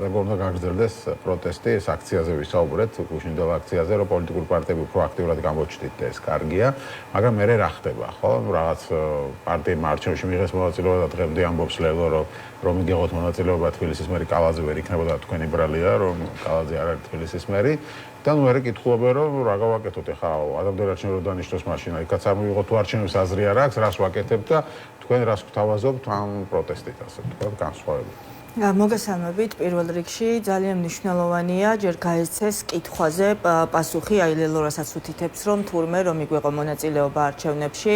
როგორ უნდა გაგრძელდეს პროტესტი ეს აქციაზე ვისაუბრეთ, გუშინდელ აქციაზე, რომ პოლიტიკური პარტიები უფრო აქტიურად გამოჩნდით და ეს კარგია, მაგრამ მე რა ხდება, ხო? რაღაც პარტიებმა არჩევნებში მიიღეს მონაწილეობა და დღემდე ამბობს ლელო, რომ იგიღოთ მონაწილეობა თბილისის მერი კალაძე ვერ იქნებოდა, თქვენი ბრალია, რომ კალაძე არ არის თბილისის მერი. და ნუ ერე კითხულობენ რომ რა გავაკეთოთ ახლა ადამიანთა არჩევნები რო დანიშნოს მაშინ იქაც არ მივიღოთ თუ არჩევნებს აზრი არ აქვს რას ვაკეთებთ და თქვენ რას გვთავაზობთ ამ პროტესტით ასე ვთქვათ განსხვავებით მოგესალმებით პირველ რიგში ძალიან მნიშვნელოვანია ჯერ გაეცეს კითხვაზე პასუხი აი ლელო რასაც უთითებს რომ თურმე რომ იგვეყო მონაწილეობა არჩევნებში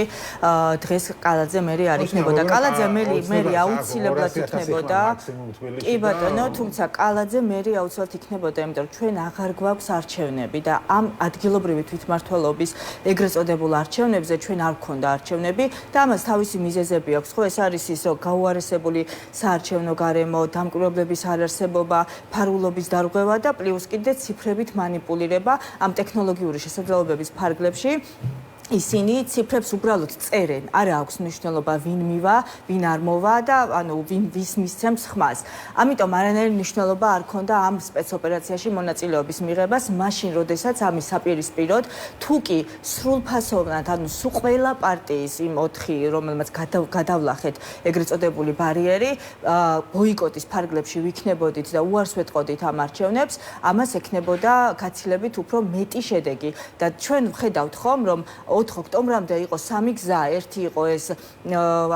დღეს კალაძე მერი არ იქნებოდა კალაძე მერი აუცილებლად იქნებოდა კი ბატონო თუმცა კალაძე მერი აუცილებლად იქნებოდა იმიტომ რომ ჩვენ აღარ გვაქვს არჩევნები და ამ ადგილობრივი თვითმმართველობის ეგრეთ წოდებულ არჩევნებზე ჩვენ არ გვქონდა არჩევნები და ამას თავისი მიზეზები აქვს ხო ეს არის ის რომ გაუარესებული საარჩევნო გარემო დამკვირვებლების არარსებობა, ფარულობის დარღვევა და პლუს კიდე ციფრებით манипуლირება ამ ტექნოლოგიური შესაძლებლობების ფარგლებში. ისინი ციფრებს უბრალოდ წერენ, არ აქვს მნიშვნელობა ვინ მივა, ვინ არ მოვა და ანუ ვის მისცემს ხმას. ამიტომ არანაირი მნიშვნელობა არ ქონდა ამ სპეცოპერაციაში მონაწილეობის მიღებას, მაშინ როდესაც ამის საპირისპიროდ თუ კი სრულფასოვნად, ანუ სულ ყველა პარტიის იმ 4, რომელმაც გადავლახეთ ეგრეთ წოდებული ბარიერი, ბოიკოტის ფარგლებში ვიქნებოდით და უარს ვეტყოდით ამ არჩევნებს, ამას ექნებოდა გაცილებით უფრო მეტი შედეგი და ჩვენ ვხედავთ ხომ რომ 4 ოქტომბრამდე იყო 3 გზა, ერთი იყო ეს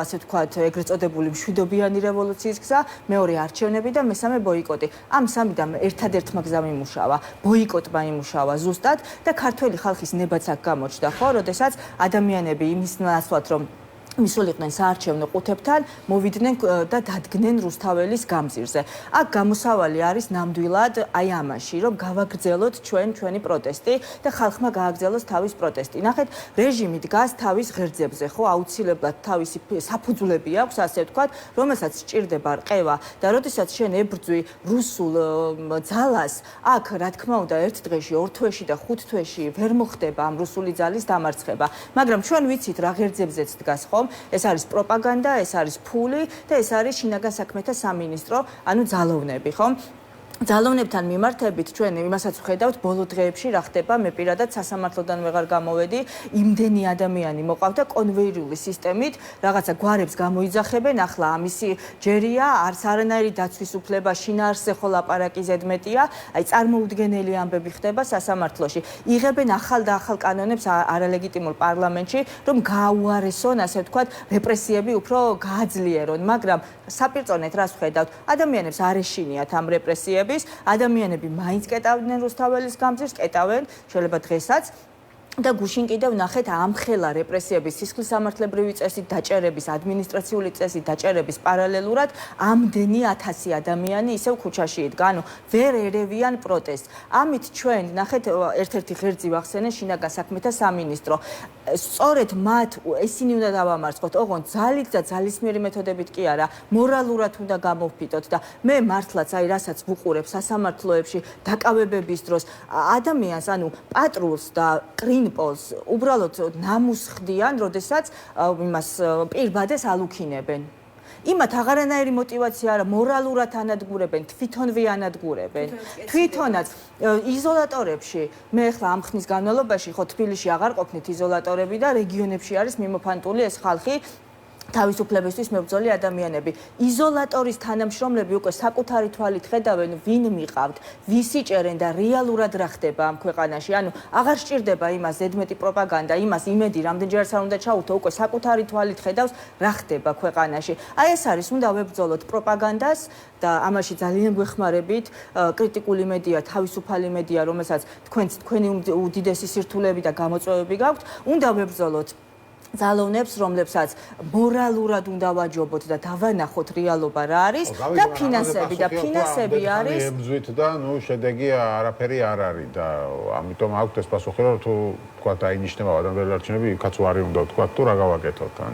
ასე ვთქვათ, ეგრეთ წოდებული მშვიდობიანი რევოლუციის გზა, მეორე არჩევნები და მესამე ბოიკოტი. ამ სამიდან ერთადერთმა გზამ იმუშავა, ბოიკოტმა იმუშავა ზუსტად და ქართველი ხალხის ნებაც აქ გამოჩნდა, ხო, როდესაც ადამიანები იმის ნაცვლად რომ მისულიყვნენ საარჩევნო ყუთებთან, მოვიდნენ და დადგნენ რუსთაველის გამზირზე. აქ გამოსავალი არის ნამდვილად აი ამაში, რომ გავაგრძელოთ ჩვენი პროტესტი და ხალხმა გააგრძელოს თავის პროტესტი. ნახეთ, რეჟიმი დგას თავის ღერძებზე, ხო, აუცილებლად თავისი საფუძვლები აქვს, ასე ვთქვათ, რომელსაც სჭირდება რყევა და როდესაც შენ ებრძვი რუსულ ძალას, აქ რა თქმა უნდა, ერთ დღეში, ორ თვეში და 5 თვეში ვერ მოხდება ამ რუსული ძალის დამარცხება, მაგრამ ჩვენ ვიცით რა ღერძებზეც დგას, ხო? ეს არის პროპაგანდა, ეს არის ფული და ეს არის შინაგან საქმეთა სამინისტრო, ანუ ძალოვნები, ხო? ძალოვნებთან მიმართებით ჩვენ იმასაც ვხედავთ ბოლო დღეებში რა ხდება მე პირადად სასამართლოდან ვეღარ გამოვედი იმდენი ადამიანი მოყავდა კონვეირული სისტემით რაღაცა გვარებს გამოიძახებენ ახლა ამისი ჯერია არც არანაირი დაცვის უფლება შინაარსზე ხო ლაპარაკი ზედმეტია აი წარმოუდგენელი ამბები ხდება სასამართლოში იღებენ ახალ და ახალ კანონებს არალეგიტიმურ პარლამენტში რომ გააუარესონ ასე ვთქვათ რეპრესიები უფრო გააძლიერონ მაგრამ საპირწონეთ რას ვხედავთ ადამიანებს არ ეშინიათ ამ რეპრესიებს ადამიანები მაინც კეტავდნენ რუსთაველის გამზირს, კეტავენ, შეიძლება დღესაც და გუშინ კიდევ ნახეთ ამხელა რეპრესიების სისხლისამართლებრივი წესით დაჭერების, ადმინისტრაციული წესით დაჭერების პარალელურად ამდენი 1000 ადამიანი ისევ ქუჩაში იდგა, ანუ ვერ ერევიან პროტესტს. ამით ჩვენ ნახეთ ერთ-ერთი ღერძი ვახსენე შინაგან საქმეთა სამინისტრო. სწორედ მათ ისინი უნდა დავამარცხოთ, ოღონდ ძალით და ძალისმიერი მეთოდებით კი არა, მორალურად უნდა გამოვფიტოთ და მე მართლაც აი რასაც ვუყურებ სასამართლოებში დაკავებების დროს ადამიანს, ანუ პატრულს და კრინპოლს უბრალოდ ნამუს ხდიან, როდესაც იმას პირბადეს ალუქინებენ. იმათ აღარანაირი мотиваცია არა, მორალურად ანადგურებენ, თვითონვე ანადგურებენ. თვითონაც იზოლატორებში, მე ახლა ამ ხნის განმავლობაში ხო თბილისში აღარ ყოფნით იზოლატორები და რეგიონებში არის მიმოფანტული ეს ხალხი თავისუფლებისთვის მებრძოლი ადამიანები. იზოლატორის თანამშრომლები უკვე საკუთარი თვალით ხედავენ, ვინ მიყავთ, ვისი ჭერენ და რეალურად რა ხდება ამ ქვეყანაში. ანუ აღარ სჭირდება იმას ზედმეტი პროპაგანდა, იმას იმედი, რამდენჯერაც არ უნდა ჩაუთო, უკვე საკუთარი თვალით ხედავს რა ხდება ქვეყანაში. აი ეს არის, უნდა ვებრძოლოთ პროპაგანდას და ამაში ძალიან გვეხმარებით კრიტიკული მედია, თავისუფალი მედია, რომელსაც თქვენი უდიდესი სირთულეები და გამოწვევები გაქვთ, უნდა ვებრძოლოთ ძალოვნებს, რომლებსაც მორალურად უნდა ვაჯობოთ და დავანახოთ რეალობა რა არის და ფინანსები არის. ებრძვით და ნუ შედეგი არაფერი არ არის და ამიტომ აქვთ ეს პასუხი რომ თუ თქვა დაინიშნება ადამიანთა არჩევნები, იქაც უარი უნდა თქვა თუ რა გავაკეთოთ ან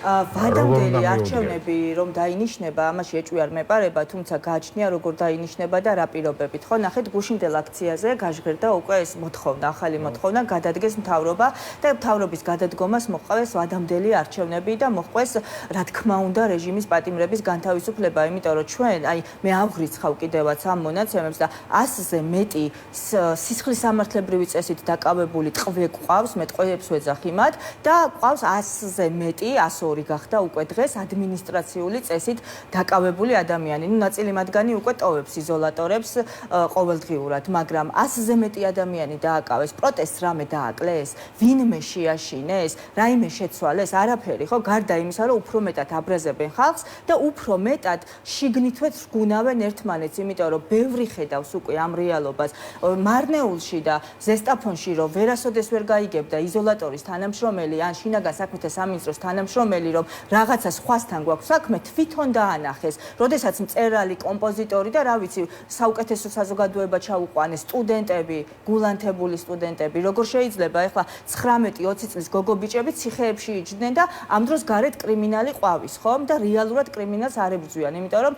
ვადამდელი არჩევნები რომ დაინიშნება, ამაში ეჭვი არ მეპარება, თუმცა გააჩნია როგორ დაინიშნება და რა პირობებით. ხო, ნახეთ, გუშინდელ აქციაზე გაჟღერდა უკვე ეს მოთხოვნა, ახალი მოთხოვნა, გადადგეს მთავრობა და მთავრობის გადადგომას მოყავეს ვადამდელი არჩევნები და მოყвეს, რა თქმა უნდა, რეჟიმის პატიმრების განთავისუფლება, იმიტომ რომ ჩვენ, მე ავღრიცხავ კიდევაც ამ მონაცემებს და 100-ზე მეტი სისხლის სამართლებრივი წესით დაკავებული ტყვე გვყავს, მე ტყვეებს ვეძახი მათ და გვყავს 100-ზე მეტი, 102 გახდა უკვე დღეს ადმინისტრაციული წესით დაკავებული ადამიანი. ნუ ნაწილი მათგანი უკვე ტოვებს იზოლატორებს ყოველდღიურად, მაგრამ 100-ზე მეტი ადამიანი დააკავეს, პროტესტს რამე დააკლეს, ვინმე შეაშინეს, რაიმე შეცვალეს, არაფერი, ხო, გარდა იმისა, რომ უფრო მეტად აბრაზებენ ხალხს და უფრო მეტად შიგნითვე რგუნავენ ერთმანეთს, იმიტომ რომ ბევრი ხედავს უკვე ამ რეალობას მარნეულში და ზესტაფონში, რომ ვერასოდეს ვერ გაიგებდა იზოლატორის თანამშრომელი ან შინაგან საქმეთა სამინისტროს თანამშრომელი, რომ რაღაცა სხვასთან გვაქვს საქმე, თვითონ დაანახეს, როდესაც მწერალი, კომპოზიტორი და რა ვიცი, საუკეთესო საზოგადოება ჩაუყვანეს, სტუდენტები, გულანთებული სტუდენტები, როგორ შეიძლება ეხლა 19-20 წლის გოგო ბიჭები ციხეებში იჯდნენ და ამ დროს გარეთ კრიმინალი ყვავის, ხომ? და რეალურად კრიმინალს არ ებრძვიან, იმიტომ რომ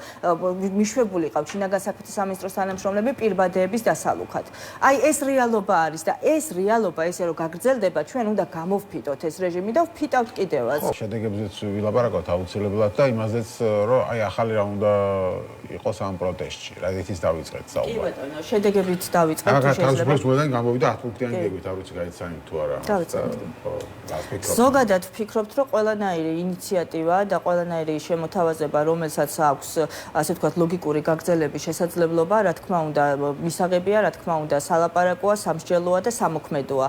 მიშვებული ყავთ შინაგან საქმეთა სამინისტროს თანამშრომლები პირბადეების დასალუქად. აი ეს რეალობა არის და ეს რეალობა ესე რომ გაგრძელდება, ჩვენ უნდა გამოვფიტოთ ეს რეჟიმი და ვფიტავთ კიდევაც. ხო, შედეგებზეც ვილაპარაკოთ აუცილებლად და იმაზეც, რომ აი ახალი რა უნდა იყოს ამ პროტესტში, რადგან დავიწყეთ საუბარი. კი ბატონო, შედეგებით დავიწყეთ თუ შეიძლება. შეიძლება. თავისუფლად გამოვიდა 10 პუნქტიანი გეგმით, არ ვიცი გაიცანით თუ არა. ზოგადად ვფიქრობთ, რომ ყველანაირი ინიციატივა და ყველანაირი შემოთავაზება, რომელსაც აქვს, ასე ვთქვათ, ლოგიკური გაგრძელების შესაძლებლობა, რა თქმა უნდა, მისაღებია, რა თქმა უნდა, სალაპარაკოა, სამსჯელოა და სამოქმედოა.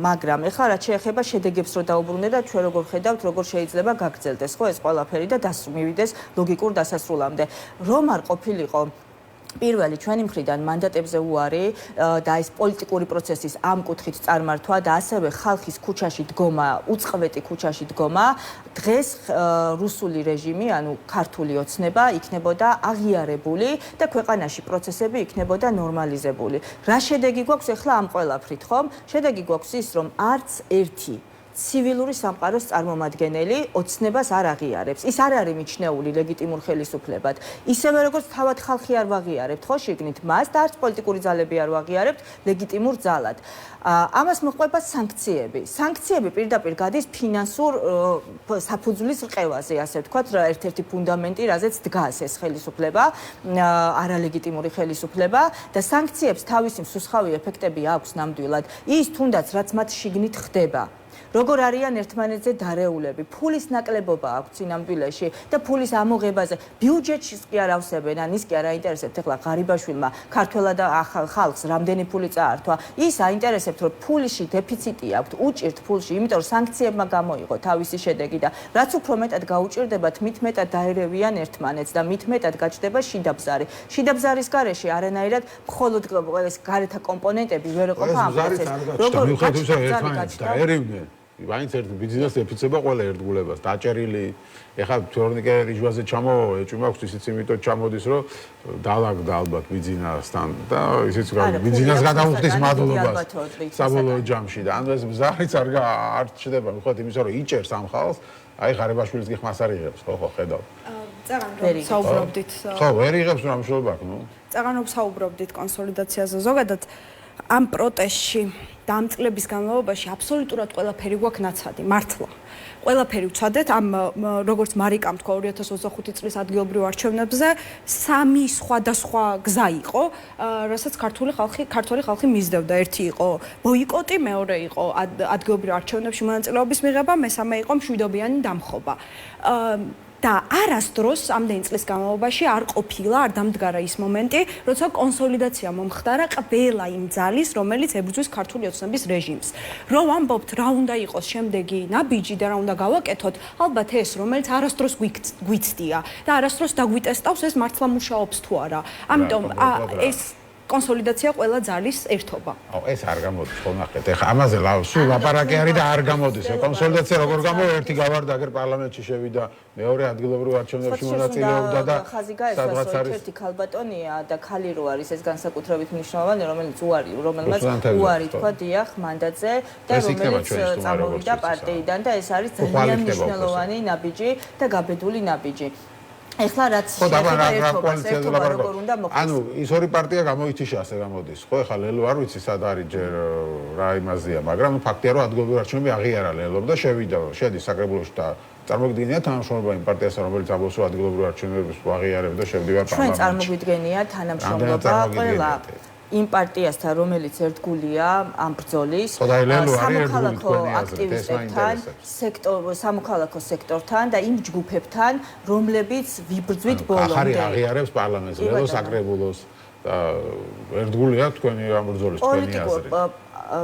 მაგრამ ეხლა რაც შეეხება შედეგებს რო დაუბრუნდე და ჩვენ როგორ ხედავთ, როგორ შეიძლება გაგრძელდეს, ხო, ეს ყველაფერი და მივიდეს ლოგიკურ დასასრულამდე. რომ არ ყოფილიყო პირველი ჩვენი მხრიდან მანდატებზე უარი და ეს პოლიტიკური პროცესის ამ კუთხით წარმართვა და ასევე ხალხის ქუჩაში დგომა, უწყლეტი ქუჩაში დგომა, დღეს რუსული რეჟიმი, ანუ ქართული ოცნება იქნებოდა აღიარებული და ქვეყანაში პროცესები იქნებოდა ნორმალიზებული. რა შედეგი გვაქვს ახლა ამ ყველაფრით, ხომ? შედეგი გვაქვს ის, რომ არც ერთი ცივილური სამყაროს წარმომადგენელი ოცნებას არ აღიარებს. ის არ არის მიჩნეული ლეგიტიმურ ხელისუფლებად. ისევე როგორც თავად ხალხი არ ვაღიარებთ, ხო, შიგნით მას და არც პოლიტიკური ძალები არ ვაღიარებთ ლეგიტიმურ ძალად. ამას მოჰყვება სანქციები. სანქციები პირდაპირ გადის ფინანსურ საფუძვლის რყევაზე, ასე ვთქვათ, ერთ-ერთი ფუნდამენტი, რაზეც დგას ეს ხელისუფლება, არალეგიტიმური ხელისუფლება და სანქციებს თავისი მსუსხავი ეფექტები აქვს ნამდვილად. ის თუნდაც რაც მათ შიგნით ხდება. როგორ არიან ერთმანეთზე დარეულები, ფულის ნაკლებობა აქვს სინამდვილეში და ფულის ამოღებაზე ბიუჯეტში კი არ ავსებენ, ან ის კი არ აინტერესებთ ახლა ღარიბაშვილმა ქართველად და ხალხს რამდენი ფული წაართვა. ის აინტერესებთ, რომ ფულში დეფიციტი აქვს, უჭირთ ფულში, იმიტომ რომ სანქციებმა გამოიღო თავისი შედეგი და რაც უფრო მეტად გაუჭირდებათ, მით მეტად დაერევიან ერთმანეთს და მით მეტად გაჩნდება შიდაბზარი. შიდაბზარის გარეშე არანაირად მხოლოდ ეს გარეთა კომპონენტები ვერ ეყოფა ამ პროცესს. როგორ ერთმანეთს ვაინც ერთ ბიზნესს ეფიცება ყველა ერთგულებას დაჭერილი ეხლა თორნიკე რიჟვაზე ეჭვი მაქვს ისიც იმიტომ ჩამოდის რომ დაალაგდა ალბათ ბიზნესთან და ისიც ბიზნეს გადაუხდის მადლობას საბოლოო ჯამში და ანუ ეს მზარიც არ ჩდება მიხვდეთ იმის რომ იჭერს ამ ხალხს აი ღარიბაშვილის გიხმას არ იღებს ხო ხედავ წაღან რომ საუბრობდით ხო ვერ იღებს რა მშობა აქვს ნუ წაღან რომ საუბრობდით კონსოლიდაციაზე ზოგადად ამ პროტესტში და ამ წლების განმავლობაში აბსოლუტურად ყველაფერი გვაქვს ნაცადი, მართლა. ყველაფერი ვცადეთ ამ როგორც მარიკამ თქვა 2025 წლის ადგილობრივ არჩევნებზე, სამი სხვადასხვა გზა იყო, რასაც ქართული ხალხი მისდევდა. ერთი იყო ბოიკოტი, მეორე იყო ადგილობრივ არჩევნებში მონაწილეობის მიღება, მესამე იყო მშვიდობიანი დამხობა. და არასდროს ამდენი წლის განმავლობაში არ ყოფილა, არ დამდგარა ის მომენტი, როცა კონსოლიდაცია მომხდარა ყველა იმ ძალის, რომელიც ებრძვის ქართული ოცნების რეჟიმს. რომ ამბობთ, რა უნდა იყოს შემდეგი ნაბიჯი და რა უნდა გავაკეთოთ, ალბათ ეს, რომელიც არასდროს გვიცდია და არასდროს დაგვიტესტავს, ეს მართლა მუშაობს თუ არა. ამიტომ ეს კონსოლიდაცია ყველა ძალის ერთობა. აუ ეს არ გამოდის ხო ნახეთ ეხლა ამაზე სულ ლაპარაკი არის და არ გამოდის კონსოლიდაცია როგორ გამოვა ერთი გავარდა აგერ პარლამენტში შევიდა მეორე ადგილობრივ არჩევნებში მონაწილეობდა და ხაზი გაესვას რომ ერთი ქალბატონია და ქალი რო არის ეს განსაკუთრებით მნიშვნელოვანი რომელიც რომელმაც უარი თქვა დიახ მანდატზე და რომელიც წამოვიდა პარტიიდან და ეს არის ძალიან მნიშვნელოვანი ნაბიჯი და გაბედული ნაბიჯი ეხლა რაც შეეხება ერთობა როგორ უნდა მოხდეს ანუ ის ორი პარტია გამოითიშა ასე გამოდის ხო ეხლა ლელო არ ვიცი სად არის ჯერ რა იმაზეა მაგრამ ფაქტია რომ ადგილობრივი არჩევნები აღიარა ლელომ და შევიდა შედის საკრებულოში და წარმოგიდგენია თანამშრომლობა იმ პარტიასთან რომელიც ამბობს რომ ადგილობრივი არჩევნების აღიარებს და შევდივარ პარლამენტში ჩვენ წარმოგიდგენია თანამშრომლობა ყველა იმ პარტიასთან რომელიც ერთგულია ამ ბრძოლის სამოქალაქო აქტივისტებთან სამოქალაქო სექტორთან და იმ ჯგუფებთან რომლებიც ვიბრძვით ბოლომდე აღიარებს პარლამენტს ლელო საკრებულოს და ერთგულია თქვენი ამ ბრძოლის თქვენი აზრით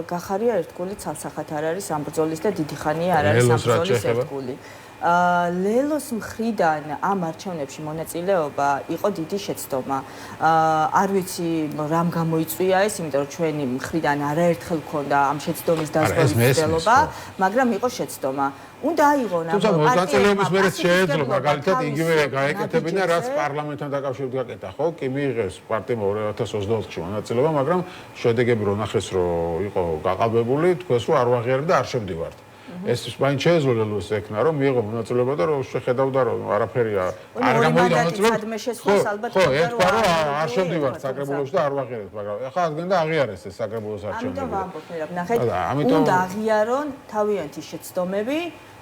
გახარია ერთგული ცალსახად არ არის ამ ბრძოლის და დიდი ხანია არ არის ამ ბრძოლის ერთგული ლელოს მხრიდან ამ არჩევნებში მონაწილეობა იყო დიდი შეცდომა. არ ვიცი რამ გამოიწვია ეს, იმიტომ რომ ჩვენი მხრიდან არაერთხელ ქონდა ამ შეცდომის დაზღვევის მცდელობა, მაგრამ იყო შეცდომა. უნდა აიღონ ამ მონაწილეობის მერე შეეძლო მაგალითად იგივე გაეკეთებინა რაც პარლამენტთან დაკავშირებით გაკეთა, ხო? კი მიიღეს პარტიამ 2024-ში მონაწილეობა, მაგრამ შედეგები რო ნახეს რომ იყო გაყალბებული, თქვეს რომ არ ვაღიარებ და არ შევდივართ. ეს მაინც შეეძლო ლელოს ეკნა რომ მიიღო მონაწილეობა და რომ შეხედავდა რომ არაფერი არ გამოვიდა მონაწილეობა ხო ერთგვარ რომ არ შევდივართ საკრებულოში და არ ვაღიარებთ მაგრამ ახლა აღდგენ და აღიარეს ეს საკრებულოს არჩევნები ამიტომ ვამბობ მე ნახეთ უნდა აღიარონ თავიანთი შეცდომები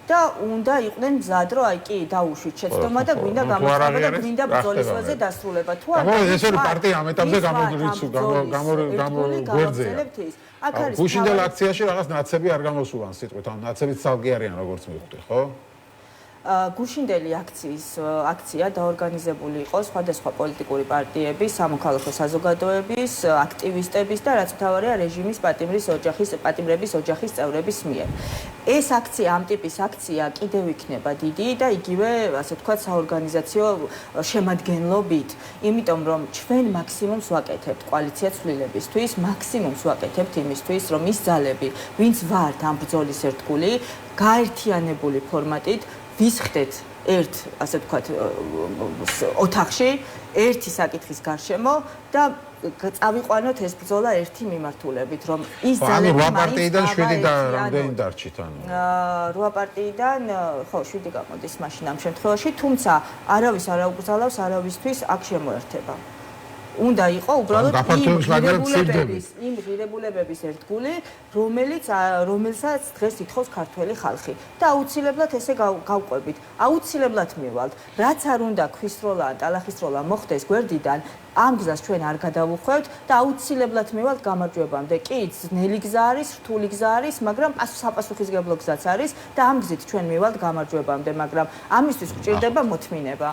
და უნდა იყვნენ მზად რომ აი კი დაუშვით შეცდომა და გვინდა გამოცხადება და გვინდა ბრძოლის ველზე დასრულება თუ არა ეს ორი პარტია ამ ეტაპზე გამოგვერძეა აქ არის გუშინდელ აქციაში რაღაც ნაცები არ გამოსულან სიტყვით ან ნაცებიც ცალკე არიან როგორც მივხვდი ხო გუშინდელი აქცია დაორგანიზებული იყო სხვადასხვა პოლიტიკური პარტიების, სამოქალაქო საზოგადოების, აქტივისტების და რაც მთავარია რეჟიმის პატიმრების ოჯახის წევრების მიერ. ეს აქცია, ამ ტიპის აქცია კიდევ იქნება დიდი და იგივე, ასე ვთქვათ, საორგანიზაციო შემადგენლობით, იმიტომ რომ ჩვენ მაქსიმუმს ვაკეთებთ კოალიცია ცვლილებისთვის, მაქსიმუმს ვაკეთებთ იმისთვის, რომ ის ძალები, ვინც ვართ ამ ბრძოლის ერთგული, გაერთიანებული ფორმატით ვისხდეთ ერთ, ასე ვთქვათ, ოთახში, ერთი საკითხის გარშემო და წავიყვანოთ ეს ბრძოლა ერთი მიმართულებით, რომ ის ძალები ანუ 8 პარტიიდან 7 და რამდენი დარჩით ანუ 8 პარტიიდან ხო 7 გამოდის მაშინ ამ შემთხვევაში, თუმცა არავის არ აუკრძალავს არავისთვის აქ შემოერთება. უნდა იყო უბრალოდ იმ ღირებულებების ერთგული, რომელსაც დღეს ითხოვს ქართველი ხალხი და აუცილებლად ესე გავყვებით. აუცილებლად მივალთ. რაც არ უნდა ქვისროლა ან ტალახისროლა მოხდეს გვერდიდან, ამ გზას ჩვენ არ გადავუხვევთ და აუცილებლად მივალთ გამარჯვებამდე. კი, ძნელი გზა არის, რთული გზა არის, მაგრამ საპასუხისმგებლო გზაც არის და ამ გზით ჩვენ მივალთ გამარჯვებამდე, მაგრამ ამისთვის გვჭირდება მოთმინება.